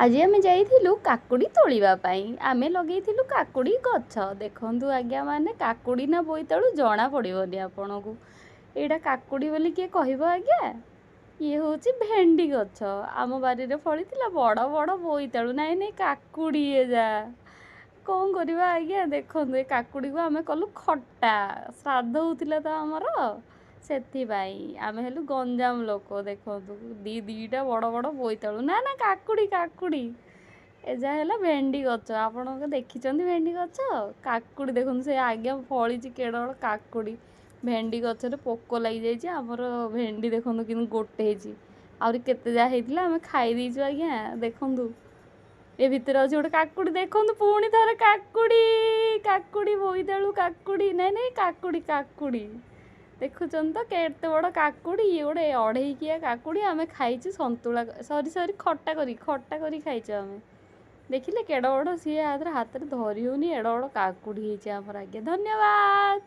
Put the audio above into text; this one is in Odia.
ଆଜି ଆମେ ଯାଇଥିଲୁ କାକୁଡ଼ି ତୋଳିବା ପାଇଁ। ଆମେ ଲଗେଇଥିଲୁ କାକୁଡ଼ି ଗଛ। ଦେଖନ୍ତୁ ଆଜ୍ଞା ମାନେ କାକୁଡ଼ି ନା ବୋଇତାଳୁ ଜଣା ପଡ଼ିବନି ଆପଣଙ୍କୁ। ଏଇଟା କାକୁଡ଼ି ବୋଲି କିଏ କହିବ ଆଜ୍ଞା? ଇଏ ହେଉଛି ଭେଣ୍ଡି ଗଛ। ଆମ ବାରିରେ ଫଳିଥିଲା ବଡ଼ ବଡ଼ ବୋଇତାଳୁ। ନାଇଁ ନାଇଁ କାକୁଡ଼ି ଯା। କ'ଣ କରିବା ଆଜ୍ଞା ଦେଖନ୍ତୁ ଏ କାକୁଡ଼ିକୁ ଆମେ କଲୁ ଖଟା। ଶ୍ରାଦ୍ଧ ହେଉଥିଲା ତ ଆମର। ସେଥିପାଇଁ ଆମେ ହେଲୁ ଗଞ୍ଜାମ ଲୋକ। ଦେଖନ୍ତୁ ଦିଟା ବଡ଼ ବଡ଼ ବୋଇତାଳୁ। ନା ନା କାକୁଡ଼ି ଏ ଯାହା ହେଲା ଭେଣ୍ଡି ଗଛ। ଆପଣଙ୍କ ଦେଖିଛନ୍ତି ଭେଣ୍ଡି ଗଛ? କାକୁଡ଼ି ଦେଖନ୍ତୁ ସେ ଆଜ୍ଞା ଫଳିଛି କେଡ଼େ ବଡ଼ କାକୁଡ଼ି। ଭେଣ୍ଡି ଗଛରେ ପୋକ ଲାଗିଯାଇଛି। ଆମର ଭେଣ୍ଡି ଦେଖନ୍ତୁ କିନ୍ତୁ ଗୋଟେ ହେଇଛି। ଆହୁରି କେତେ ଯାହା ହେଇଥିଲା ଆମେ ଖାଇ ଦେଇଛୁ ଆଜ୍ଞା। ଦେଖନ୍ତୁ ଏ ଭିତରେ ଅଛି ଗୋଟେ କାକୁଡ଼ି। ଦେଖନ୍ତୁ ପୁଣି ଥରେ କାକୁଡ଼ି ବୋଇତାଳୁ କାକୁଡ଼ି। ନାଇଁ ନାଇଁ କାକୁଡ଼ି। ଦେଖୁଛନ୍ତି ତ କେତେ ବଡ଼ କାକୁଡ଼ି। ଇଏ ଗୋଟେ ଅଢ଼େଇକିଆ କାକୁଡ଼ି। ଆମେ ଖାଇଛୁ ସନ୍ତୁଳା ସରି ଖଟା କରି ଖାଇଛୁ ଆମେ। ଦେଖିଲେ କେଡ଼େ ବଡ଼ ସିଏ ହାତରେ ଧରି ହେଉନି। ଏଡ଼େ ବଡ଼ କାକୁଡ଼ି ହେଇଛି ଆମର ଆଜ୍ଞା। ଧନ୍ୟବାଦ।